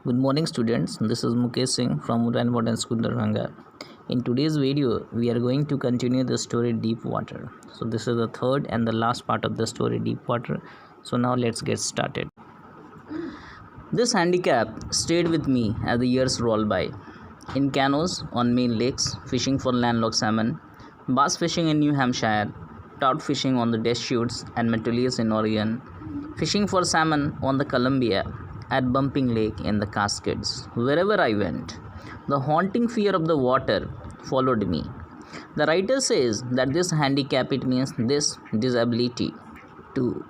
Good morning students, this is Mukesh Singh from Udaan Modern School Darbhanga. In today's video, we are going to continue the story Deep Water. So this is the third and the last part of the story Deep Water. So now let's get started. This handicap stayed with me as the years rolled by. In canoes on main lakes, fishing for landlocked salmon, bass fishing in New Hampshire, trout fishing on the Deschutes and Metolius in Oregon, fishing for salmon on the Columbia, at Bumping Lake in the Cascades. Wherever I went, the haunting fear of the water followed me. The writer says that this handicap, it means this disability to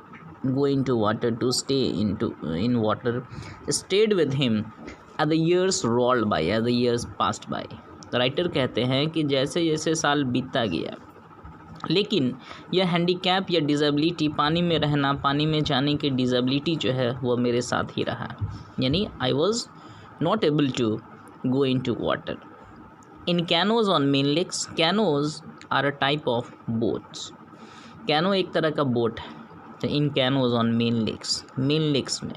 go into water, to stay in water, stayed with him as the years rolled by, as the years passed by. The writer कहते हैं कि जैसे जैसे साल बीतता गया, लेकिन यह हैंडीकैप या डिज़ेबिलिटी, पानी में रहना, पानी में जाने की डिज़ेबिलिटी जो है वो मेरे साथ ही रहा. यानी I was not able to go in to water. In canoes on Maine lakes, canoes are a type of boats. Canoe एक तरह का बोट है. तो इन कैनोज ऑन मेन लेक्स में,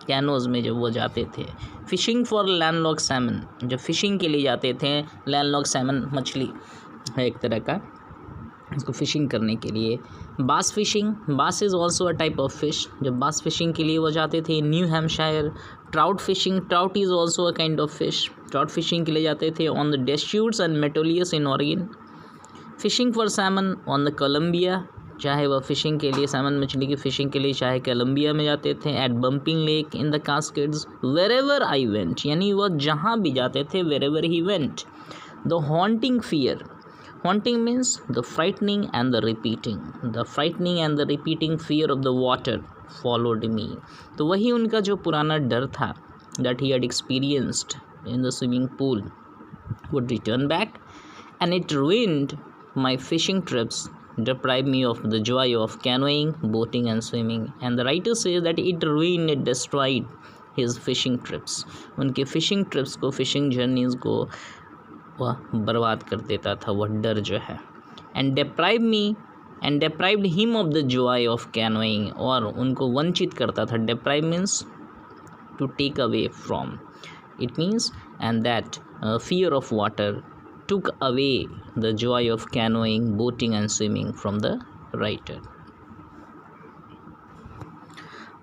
कैनोज में जब वो जाते थे, फिशिंग फॉर लैंडलॉक्ड सैमन, जब फिशिंग के लिए जाते थे, लैंडलॉक्ड सैमन मछली है एक तरह का, इसको फिशिंग करने के लिए. Bass fishing, bass is also a type of fish, जब बास फिशिंग के लिए वो जाते थे. New Hampshire, trout fishing, trout is also a kind of fish, trout fishing के लिए जाते थे. On the Deschutes and Metolius in Oregon, fishing for salmon on the Columbia, चाहे वह फिशिंग के लिए, सैमन मछली की फिशिंग के लिए चाहे कोलंबिया में जाते थे. At Bumping Lake in the Cascades, wherever I went, यानी वह जहाँ भी जाते थे, wherever he went. The haunting fear, haunting means the frightening and the repeating fear of the water followed me. तो वही उनका जो पुराना डर था, that he had experienced in the swimming pool, would return back, and it ruined my fishing trips, deprived me of the joy of canoeing, boating and swimming. And the writer says that it ruined, it destroyed his fishing trips. उनके fishing trips को, fishing journeys को वह बर्बाद कर देता था, वह डर जो है. And deprived him of the joy of canoeing, और उनको वंचित करता था. Deprive means to take away from, it means, and that fear of water took away the joy of canoeing, boating and swimming from the writer.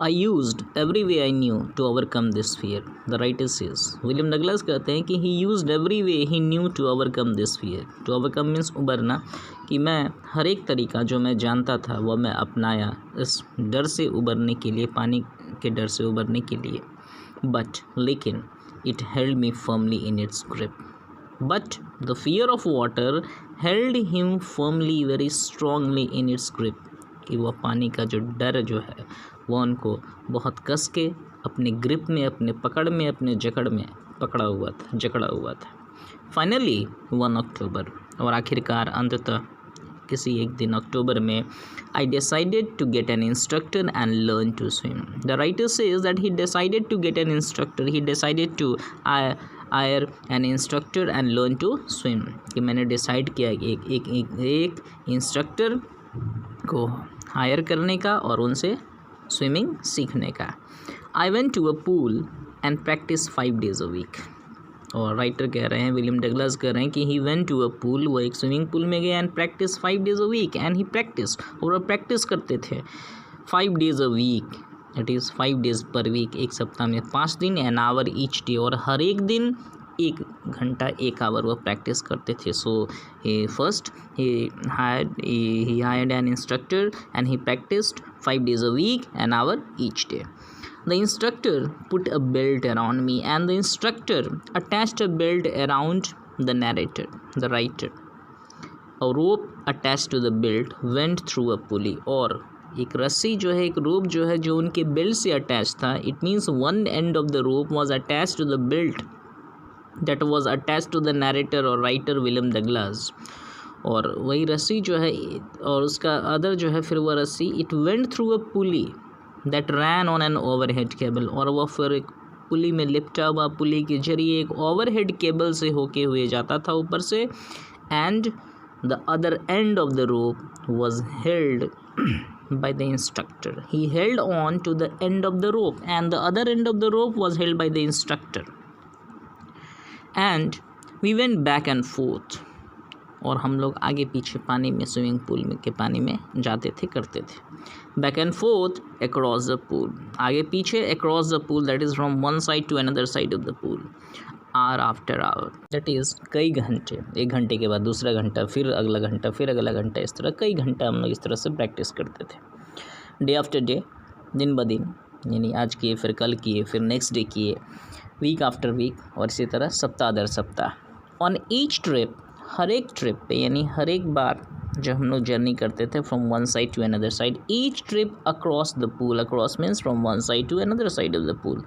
I used every way I knew to overcome this fear. The writer says, William Douglas कहते हैं कि he used every way he knew to overcome this fear. To overcome means उबरना, कि मैं हर एक तरीका जो मैं जानता था वह मैं अपनाया इस डर से उबरने के लिए, पानी के डर से उबरने के लिए. But लेकिन it held me firmly in its grip. But the fear of water held him firmly, very strongly in its grip. कि वह पानी का जो डर जो है वह उनको बहुत कस के अपने ग्रिप में, अपने पकड़ में, अपने जकड़ में जकड़ा हुआ था. फाइनली 1 अक्टूबर, और आखिरकार अंततः किसी एक दिन अक्टूबर में, I decided to get an instructor and learn to swim. The writer says that he decided to get an instructor. He decided to hire an instructor and learn to swim. कि मैंने decide किया एक instructor को higher करने का और उनसे swimming सीखने का. I went to a pool and practiced 5 days a week. और राइटर कह रहे हैं, विलियम डगलस कह रहे हैं कि he went to a pool, वो एक स्विमिंग पूल में गए, and practice 5 days a week, and he practice, और वो प्रैक्टिस करते थे 5 days a week, it is 5 days per week, एक सप्ताह में 5 दिन, एन आवर ईच डे, और हर एक दिन 1 घंटा 1 आवर वो प्रैक्टिस करते थे. So first he hired N instructor and he practised 5 days a week, an hour each day. The instructor put a belt around me, and the instructor attached a belt around the narrator, the writer. A rope attached to the belt went through a pulley, और एक रस्सी जो है, एक रोप जो है, जो उनके बेल्ट से अटैच था. It means one end of the rope was attached to the belt that was attached to the narrator or writer William Douglas. और वही रस्सी जो है, और उसका अदर जो है फिर वह रस्सी, it went through a pulley that ran on an overhead cable, और वह फिर एक पुली में लिपटा हुआ, पुली के जरिए एक ओवरहेड केबल से होके हुए जाता था ऊपर से. And the other end of the rope was held by the instructor. He held on to the end of the rope and the other end of the rope was held by the instructor. And we went back and forth. और हम लोग आगे पीछे पानी में, swimming pool में के पानी में जाते थे, करते थे. Back and forth across the pool, आगे पीछे across the pool, that is from one side to another side of the pool. Hour after hour, that is कई घंटे. एक घंटे के बाद दूसरा घंटा, फिर अगला घंटा, फिर अगला घंटा, इस तरह कई घंटा हम लोग इस तरह से प्रैक्टिस करते थे. डे आफ्टर डे, दिन ब दिन, यानी आज किए, फिर कल किए, फिर नेक्स्ट डे किए, वीक आफ्टर वीक, और इसी तरह सप्ताह दर सप्ताह. ऑन ईच ट्रिप, हर एक ट्रिप पे, यानी हर एक बार जब हम लोग जर्नी करते थे from one side to another side, each trip across the pool, across means from one side to another side of the pool,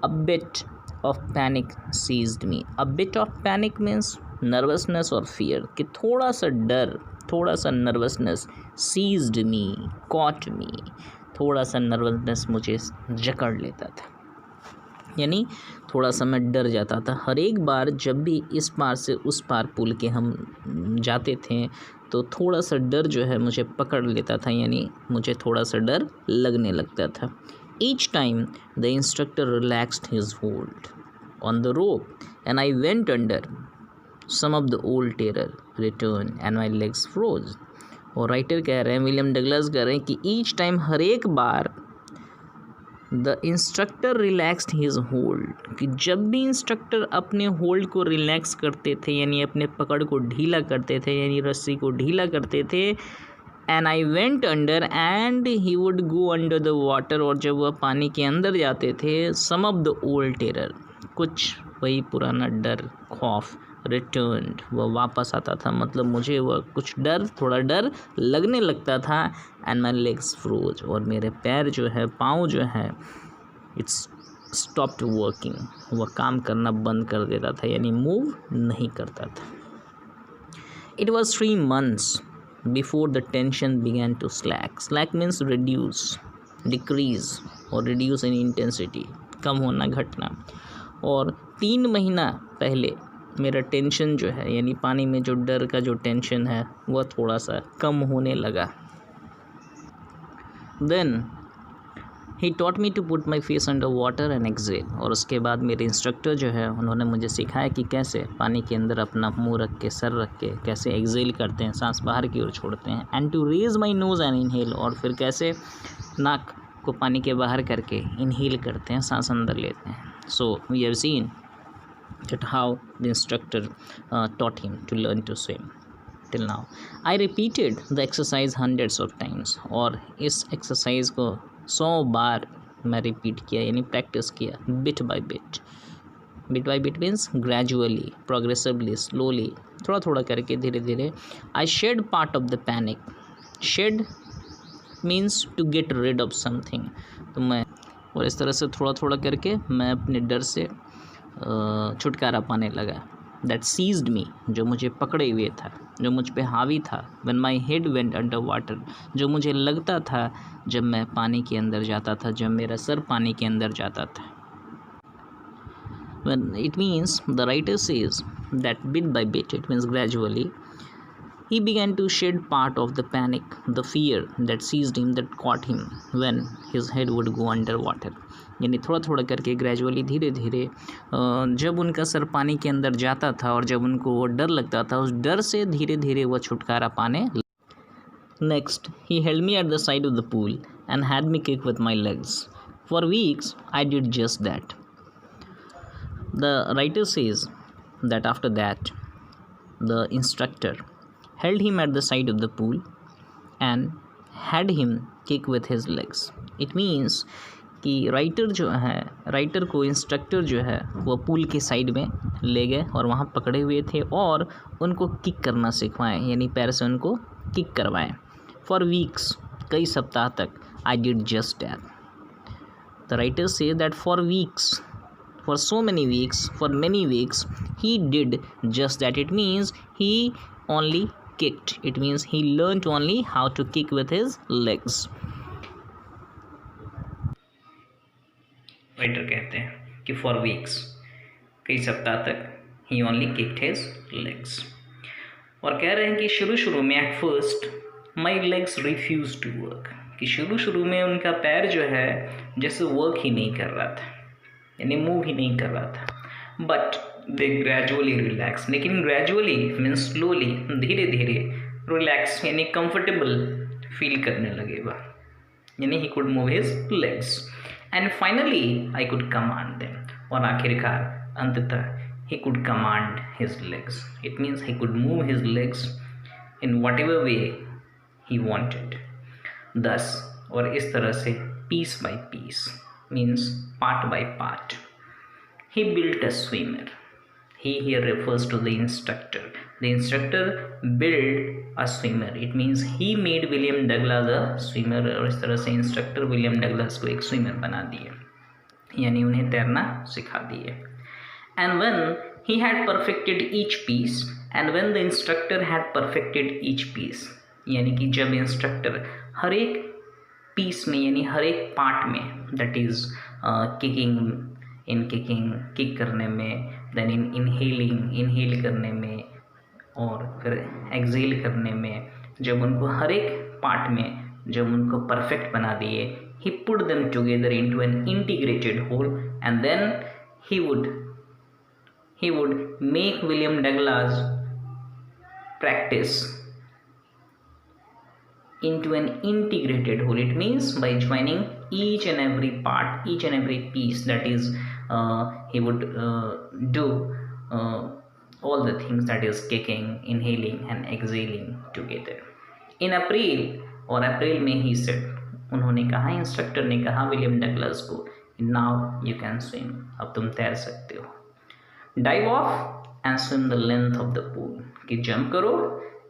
a bit of panic seized me. A bit of panic means nervousness और fear, कि थोड़ा सा डर, थोड़ा सा nervousness, seized me, caught me, थोड़ा सा nervousness मुझे जकड़ लेता था, यानी थोड़ा सा मैं डर जाता था. हर एक बार जब भी इस पार से उस पार पुल के हम जाते थे तो थोड़ा सा डर जो है मुझे पकड़ लेता था, यानी मुझे थोड़ा सा डर लगने लगता था. Each time the instructor relaxed his hold on the rope and I went under, some of the old terror returned and my legs froze. और राइटर कह रहे हैं, विलियम डगलस कह रहे हैं कि ईच टाइम, हर एक बार, the instructor relaxed his hold, कि जब भी इंस्ट्रक्टर अपने होल्ड को रिलैक्स करते थे, यानी अपने पकड़ को ढीला करते थे, यानी रस्सी को ढीला करते थे, and I went under and he would go under the water, और जब वह पानी के अंदर जाते थे, सम ऑफ द ओल्ड टेरर, कुछ वही पुराना डर, खौफ, रिटर्न्ड, वह वापस आता था, मतलब मुझे वह कुछ डर, थोड़ा डर लगने लगता था. एंड माई लेग्स फ्रोज, और मेरे पैर जो है, पाँव जो है, इट्स स्टॉप्ड वर्किंग, वह काम करना बंद कर देता था, यानी मूव नहीं करता था. It was 3 months before the tension began to slack. Slack means reduce, decrease, और रिड्यूस इन इंटेंसिटी, कम होना, घटना. और 3 महीना पहले मेरा टेंशन जो है, यानी पानी में जो डर का जो टेंशन है, वह थोड़ा सा कम होने लगा. Then he taught me to put my face under water and exhale, और उसके बाद मेरे इंस्ट्रक्टर जो है उन्होंने मुझे सिखाया कि कैसे पानी के अंदर अपना मुंह रख के, सर रख के, कैसे एक्सेल करते हैं, सांस बाहर की ओर छोड़ते हैं. And to raise my nose and inhale, और फिर कैसे नाक को पानी के बाहर करके इनहेल करते हैं, सांस अंदर लेते हैं. So we have seen that how the instructor taught him to learn to swim. Till now I repeated the exercise hundreds of times, और इस एक्सरसाइज को 100 बार मैं रिपीट किया, यानी प्रैक्टिस किया, bit by bit. Bit by bit means gradually, progressively, slowly, थोड़ा थोड़ा करके, धीरे धीरे. I shed part of the panic. Shed means to get rid of something, तो मैं, और इस तरह से थोड़ा थोड़ा करके मैं अपने डर से छुटकारा पाने लगा. दैट सीज्ड मी, जो मुझे पकड़े हुए था, जो मुझ पे हावी था. When my head went under water, जो मुझे लगता था जब मैं पानी के अंदर जाता था, जब मेरा सर पानी के अंदर जाता था. When it means, the writer says that bit by bit, it means gradually, he began to shed part of the panic, the fear that seized him, that caught him when his head would go under water. यानी थोड़ा थोड़ा करके, gradually, धीरे धीरे, जब उनका sir पानी के अंदर जाता था और जब उनको वो डर लगता था, उस डर से धीरे धीरे वह छुटकारा पाने. Next, he held me at the side of the pool and had me kick with my legs. For weeks I did just that. The writer says that after that, the instructor held him at the side of the pool and had him kick with his legs. It means कि writer जो है, writer को instructor जो है वो pool के side में ले गए और वहाँ पकड़े हुए थे और उनको किक करना सिखवाएं, यानी पैर से उनको किक करवाएं. फॉर वीक्स, कई सप्ताह तक, I did just that. The writer say that for weeks, for so many weeks, for many weeks, he did just that. It means he only kicked. It means he learned only how to kick with his legs. Writer कहते हैं कि for weeks, कई सप्ताह तक, he only kicked his legs. और कह रहे हैं कि शुरू में at first my legs refused to work, कि शुरू में उनका पैर जो है जैसे वर्क ही नहीं कर रहा था, यानी मूव ही नहीं कर रहा था, बट दे ग्रेजुअली रिलैक्स। लेकिन ग्रेजुअली मीन्स स्लोली, धीरे धीरे रिलैक्स यानी कंफर्टेबल फील करने लगे वह, यानी he could move his legs and finally I could command them, और आखिरकार अंततः he could command his legs. It means he could move his legs in whatever way he wanted. Thus, और इस तरह से piece by piece means part by part, he built a swimmer. He here refers to the instructor. The instructor built a swimmer. It means he made William Douglas a swimmer. और इस तरह से instructor William Douglas को एक swimmer बना दिए, यानी उन्हें तैरना सिखा दिए. And when he had perfected each piece, and when the instructor had perfected each piece, यानी कि जब इंस्ट्रक्टर हर एक पीस में यानी हर एक पार्ट में, दैट इज किकिंग किक करने में, देन इन इनहेल करने में, और फिर एक्सेल करने में, जब उनको हर एक पार्ट में जब उनको परफेक्ट बना दिए, he put them together into an integrated whole, and then he would make William Douglas practice into an integrated whole. It means by joining each and every part, each and every piece, that is he would do all the things, that is kicking, inhaling and exhaling together. In April, और अप्रैल में ही said, उन्होंने कहा, instructor ने कहा William Douglas को, now you can swim, अब तुम तैर सकते हो. Dive of and swim the length of the pool, कि जंप करो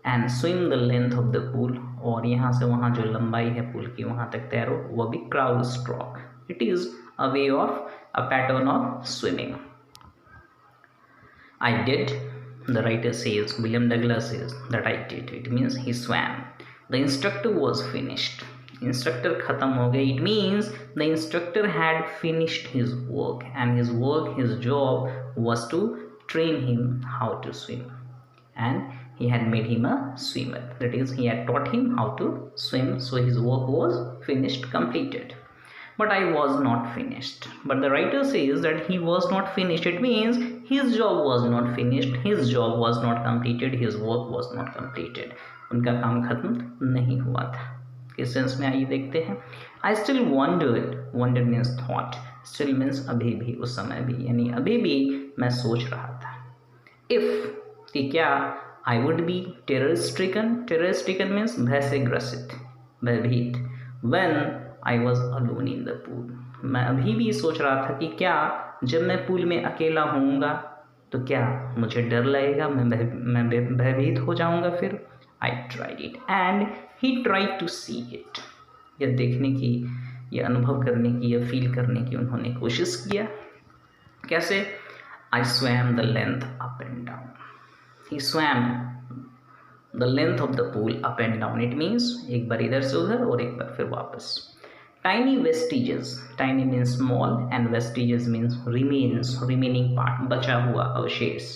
and swim the length of the pool, और यहाँ से वहाँ जो लंबाई है पूल की वहाँ तक तैरो, वो भी crawl stroke. It is a way of a pattern of swimming. I did, the writer says, William Douglas says that I did. It means he swam. The instructor was finished. Instructor खत्म हो गए. It means the instructor had finished his work, and his work, his job was to train him how to swim, and he had made him a swimmer. That is, he had taught him how to swim, so his work was finished, completed. But I was not finished. But the writer says that he was not finished. It means his job was not finished, his job was not completed, his work was not completed. उनका काम खत्म नहीं हुआ था. किस sense में आइए देखते हैं. I still wondered means thought, still means अभी भी, उस समय भी, यानी अभी भी मैं सोच रहा था. If, कि क्या, I would be terror stricken means भय से ग्रसित, भयभीत. When I was alone in the pool, मैं अभी भी सोच रहा था कि क्या जब मैं पूल में अकेला होऊंगा तो क्या मुझे डर लगेगा, मैं भयभीत हो जाऊंगा. फिर I tried it and he tried to see it. यह देखने की, यह अनुभव करने की, यह फील करने की उन्होंने कोशिश किया. कैसे? I swam the length up and down. He swam the length of the pool up and down. It means एक बार इधर से उधर और एक बार फिर वापस. Tiny vestiges, tiny means small and vestiges means remaining part, बचा हुआ अवशेष.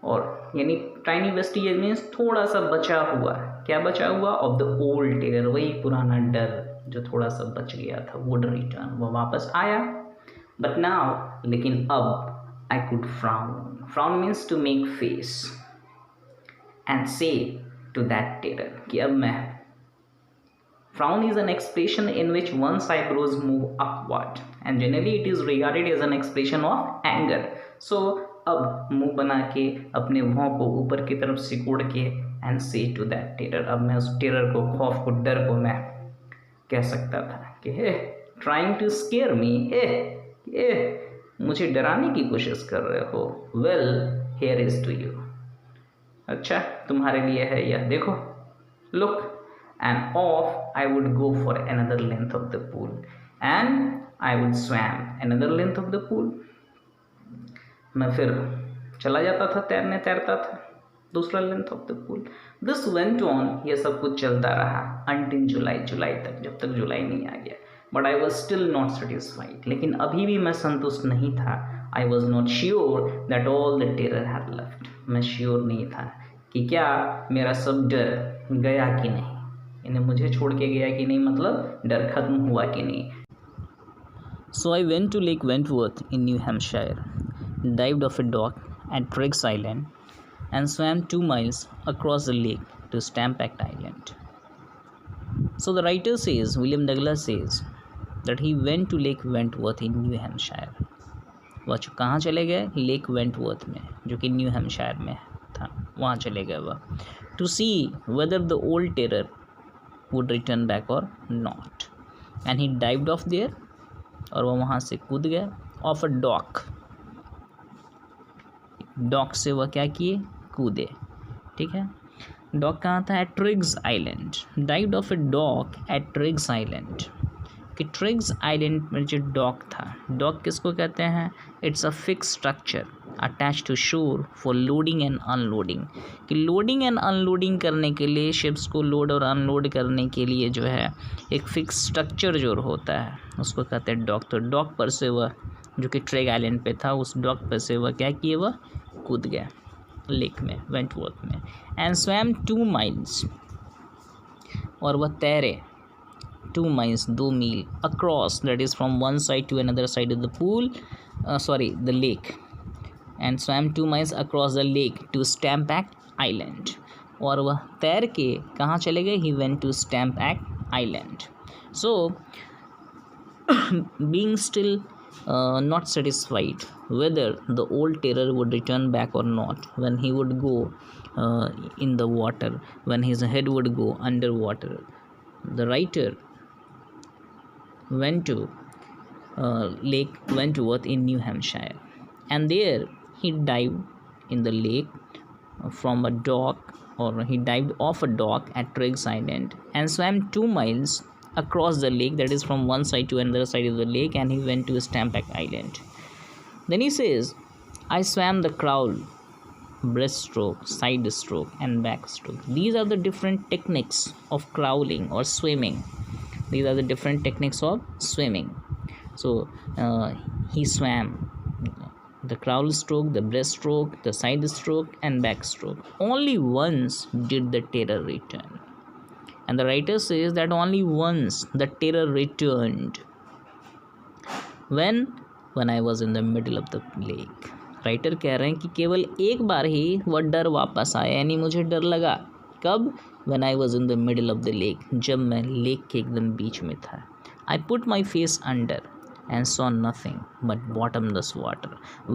और यानी टाइनी वेस्टिजेस मीन्स थोड़ा सा बचा हुआ. क्या बचा हुआ? ऑफ द ओल्ड टेरर, वही पुराना डर जो थोड़ा सा बच गया था, वुड रिटर्न, वो वापस आया. बट नाउ, लेकिन अब, I could frown means to make face, and say to that terror, कि अब मैं. Frown is an expression in which one's eyebrows move upward, and generally it is regarded as an expression of anger. So अब मुंह बना के अपने भौं को ऊपर की तरफ सिकोड़ के and say to that terror, अब मैं उस टेरर को, खौफ को, डर को मैं कह सकता था कि hey trying to scare me, मुझे डराने की कोशिश कर रहे हो. Well here is to you, अच्छा तुम्हारे लिए है यह, देखो, look. And off I would go for another length of the pool, and I would swam another length of the pool. मैं फिर चला जाता था तैरने, तैरता था दूसरा length of the pool. This went on, ये सब कुछ चलता रहा अंटिल जुलाई तक, जब तक जुलाई नहीं आ गया. But I was still not satisfied, लेकिन अभी भी मैं संतुष्ट नहीं था. आई was not sure that all the terror had left, मैं श्योर नहीं था कि क्या मेरा सब डर गया कि नहीं. इन्हें मुझे छोड़ के गया कि नहीं, मतलब डर खत्म हुआ कि नहीं. So I went to Lake Wentworth in New Hampshire, dived off a dock at Triggs Island, and swam 2 miles across the lake to Stampak Island. So the writer says, William Douglas says, that he went to Lake Wentworth in New Hampshire. वह कहाँ चले गए? Lake Wentworth में, जो कि new Hampshire में था, वहाँ चले गए वह, to see whether the old terror would return back और not. And he dived off there, और वह वहाँ से कूद गया. ऑफ अ डॉक, डॉक से वह क्या किए? कूदे. ठीक है. डॉक कहाँ था? At Triggs Island. Dived off a dock at Triggs Island. कि ट्रिग्स आइलैंड में जो डॉक था, डॉक किसको कहते हैं? It's a fix structure attach to shore for loading and unloading. कि लोडिंग एंड अनलोडिंग करने के लिए, शिप्स को लोड और अनलोड करने के लिए जो है एक फिक्स स्ट्रक्चर जो होता है उसको कहते हैं डॉक. तो डॉक पर से वह, जो कि ट्रिग आइलैंड पे था, उस डॉक पर से वह क्या किए? वह कूद गया लेक में, वेंटवर्थ में. एंड स्वैम 2 miles, और वह तैरे 2 miles, 2 मील, across, that is from one side to another side of the pool, the lake. And swam 2 miles across the lake to Stampack island. और वह तैर के कहाँ चले गए? He went to Stampack island. So being still not satisfied whether the old terror would return back or not, when he would go in the water, when his head would go underwater, the writer went to Lake Wentworth in New Hampshire, and there he dived in the lake from a dock, or he dived off a dock at Triggs Island and swam 2 miles across the lake, that is from one side to another side of the lake, and he went to Stampak Island. Then he says, I swam the crawl, breaststroke, side stroke, and backstroke. These are the different techniques of crawling or swimming. These are the different techniques of swimming. So he swam the crawl stroke, the breaststroke, the side stroke, and backstroke. Only once did the terror return. And the writer says that only once the terror returned. When I was in the middle of the lake. Writer कह रहे हैं कि केवल एक बार ही वह डर वापस आया, यानी मुझे डर लगा. कब? When I was in the middle of the lake, जब मैं लेक के एकदम बीच में था. I put my face under and saw nothing but bottomless water.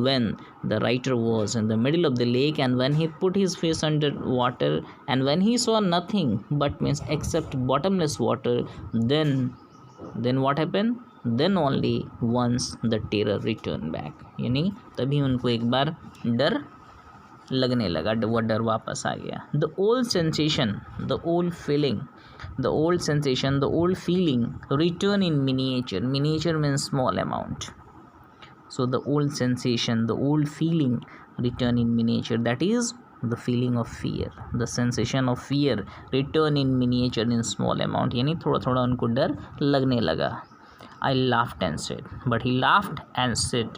When the writer was in the middle of the lake, and when he put his face under water, and when he saw nothing but means except bottomless water, then what happened? Then only once the terror returned back. यानी तभी उनको एक बार डर लगने लगा, वो डर वापस आ गया. The old sensation, the old feeling, the old sensation, the old feeling return in miniature. Miniature means small amount. So the old sensation, the old feeling return in miniature. That is the feeling of fear, the sensation of fear return in miniature in small amount. यानी थोड़ा थोड़ा उनको डर लगने लगा. I laughed and said, but he laughed and said,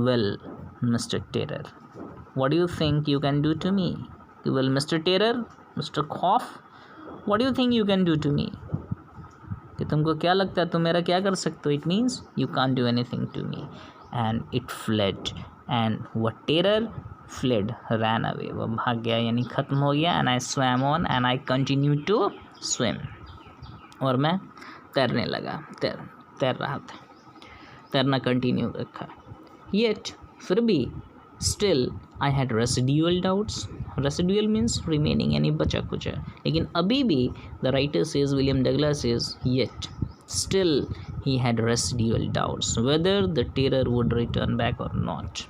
well, Mr. Terror, what do you think you can do to me? Well, Mr. Terror, Mr. Cough, what do you think you can do to me? कि तुमको क्या लगता है तुम मेरा क्या कर सकते हो? It means you can't do anything to me. And it fled, and what terror fled, ran away, वह भाग गया यानी ख़त्म हो गया. And I swam on and I continued to swim, और मैं तैरने लगा, तैर रहा था, तैरना कंटिन्यू रखा. Yet, फिर भी, still I had residual doubts. Residual means remaining, यानी बचा कुचा. लेकिन अभी भी the writer says, William Douglas says, yet still he had residual doubts whether the terror would return back or not,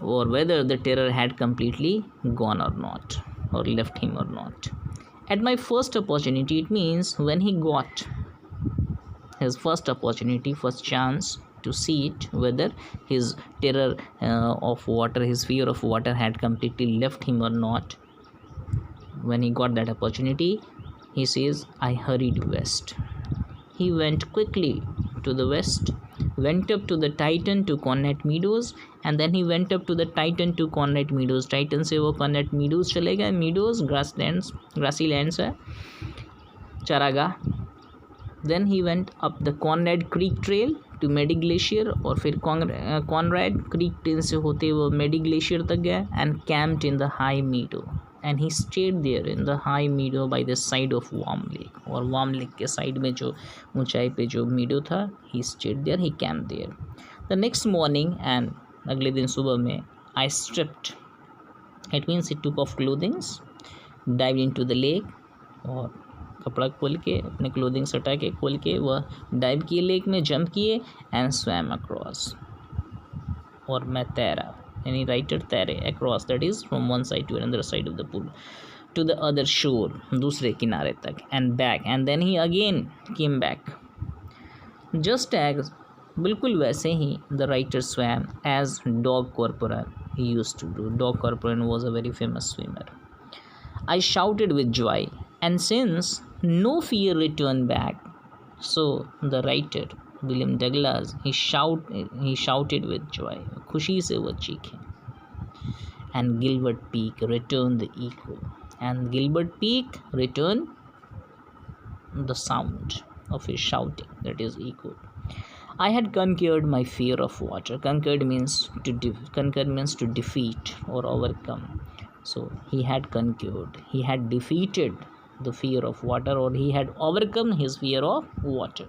or whether the terror had completely gone or not, or left him or not. At my first opportunity, it means when he got his first opportunity, first chance to see it, whether his terror of water, his fear of water had completely left him or not. When he got that opportunity, he says, I hurried west. He went quickly to the west went up to the Titan to Connaught Meadows, and then he went up to the Titan to Connaught Meadows. Titan से वो Connaught Meadows चले गए. Meadows grassy lands है, चारागाह. Then he went up the Conrad Creek Trail to Medi Glacier, और फिर Conrad Creek Trail से होते वो Medi Glacier तक गया, and camped in the high meadow, and he stayed there in the high meadow by the side of Warm Lake, और Warm Lake के side में जो ऊंचाई पे जो meadow था, he stayed there, he camped there. The next morning, and अगले दिन सुबह में, I stripped, it means he took off clothing, dived into the lake, और कपड़ा खोल के अपने क्लोथिंग हटा के खोल के वह डाइव किए, लेक में जंप किए, एंड स्वैम अक्रॉस, और मैं तैरा, यानी राइटर तैरे, across that is from one side to another side of the pool, to the other shore, दूसरे किनारे तक, and back, and then he again came back, just as, बिल्कुल वैसे ही the writer swam as Dog Corporal he used to do. Dog Corporal was a very famous swimmer. I shouted with joy, and since no fear returned back, so the writer William Douglas he shouted with joy, खुशी से वो चीखे, and Gilbert Peak returned the echo, and Gilbert Peak returned the sound of his shouting, that is echo. I had conquered my fear of water. Conquer means to defeat or overcome. So he had conquered, he had defeated the fear of water, or he had overcome his fear of water.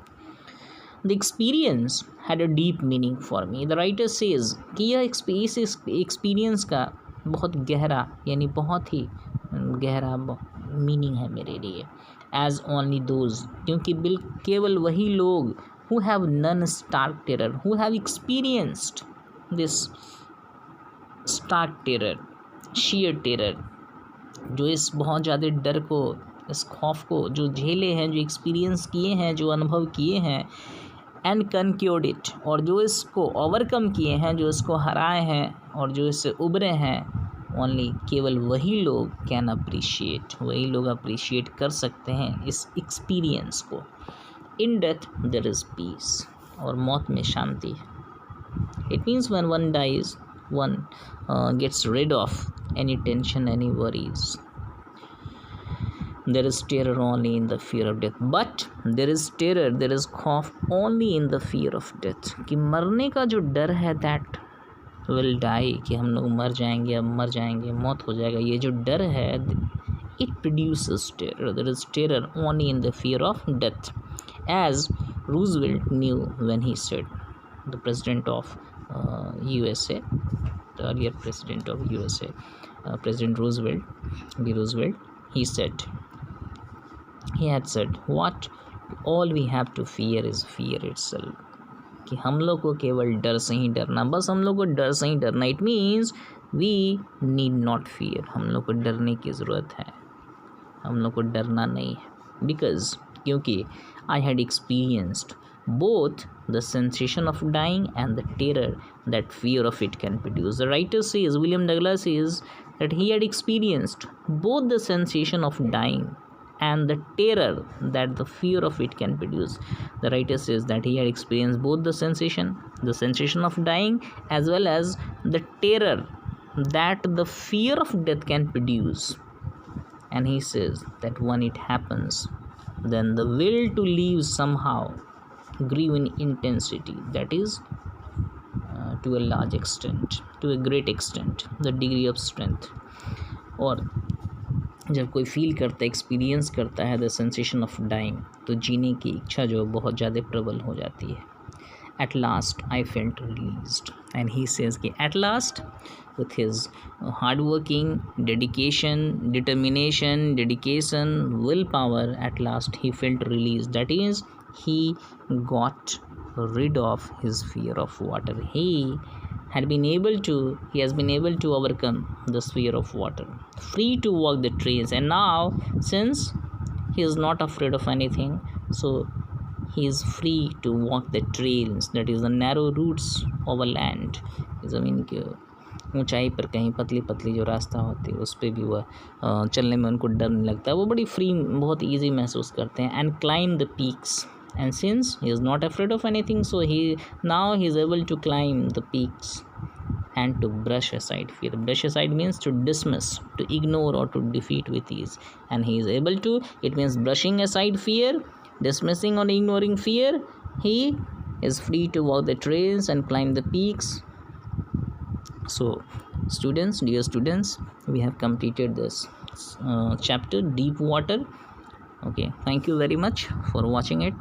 The experience had a deep meaning for me. The writer says कि यह experience का बहुत गहरा, यानी बहुत ही गहरा meaning है मेरे लिए. As only those, क्योंकि केवल वही लोग who have none stark terror, who have experienced this stark terror, sheer terror, जो इस बहुत ज़्यादा डर को, इस खौफ को जो झेले हैं, जो एक्सपीरियंस किए हैं, जो अनुभव किए हैं, एंड कंक्योर्ड इट, और जो इसको ओवरकम किए हैं, जो इसको हराए हैं और जो इससे उभरे हैं, ओनली केवल वही लोग कैन अप्रिशिएट, वही लोग अप्रिशिएट कर सकते हैं इस एक्सपीरियंस को. In death there is peace, और मौत में शांति है. It means when one dies, one gets rid of any tension, any worries. There is terror only in the fear of death, but there is terror, there is खौफ only in the fear of death, कि मरने का जो डर है, that will die, कि हम लोग मर जाएंगे, अब मर जाएंगे, मौत हो जाएगा, ये जो डर है, it produces terror. There is terror only in the fear of death, as Roosevelt knew when he said, the president of USA, the earlier president of USA, President Roosevelt, he had said, what all we have to fear is fear itself, कि हम लोग को केवल डर से ही डरना, बस हम लोग को डर से ही डरना. It means we need not fear, हम लोग को डरने की ज़रूरत है, हम लोग को डरना नहीं है. बिकॉज, क्योंकि I had experienced both the sensation of dying and the terror that fear of it can produce. The writer says, William Douglas says, that he had experienced both the sensation of dying and the terror that the fear of it can produce. The writer says that he had experienced both the sensation of dying, as well as the terror that the fear of death can produce. And he says that when it happens, then the will to live somehow grew in intensity, that is to a large extent, to a great extent, the degree of strength. और जब कोई feel करता है, experience करता है the sensation of dying, तो जीने की इच्छा जो बहुत ज़्यादा प्रबल हो जाती है. At last I felt released, and he says कि at last, with his hard working, determination, willpower, at last he felt released. That is, he got rid of his fear of water. He has been able to overcome the fear of water, free to walk the trails, and now, since he is not afraid of anything, so he is free to walk the trails, that is the narrow routes over land. ज़मीन के ऊंचाई पर कहीं पतली पतली जो रास्ता होती है, उस पर भी वह चलने में उनको डर नहीं लगता, वो बड़ी फ्री, बहुत इजी महसूस करते हैं. And climb the peaks, and since he is not afraid of anything, so he is able to climb the peaks and to brush aside fear. Brush aside means to dismiss, to ignore, or to defeat with ease, and he is able to, it means brushing aside fear, dismissing or ignoring fear. He is free to walk the trails and climb the peaks. So students, dear students, we have completed this chapter, deep water. Okay, thank you very much for watching it.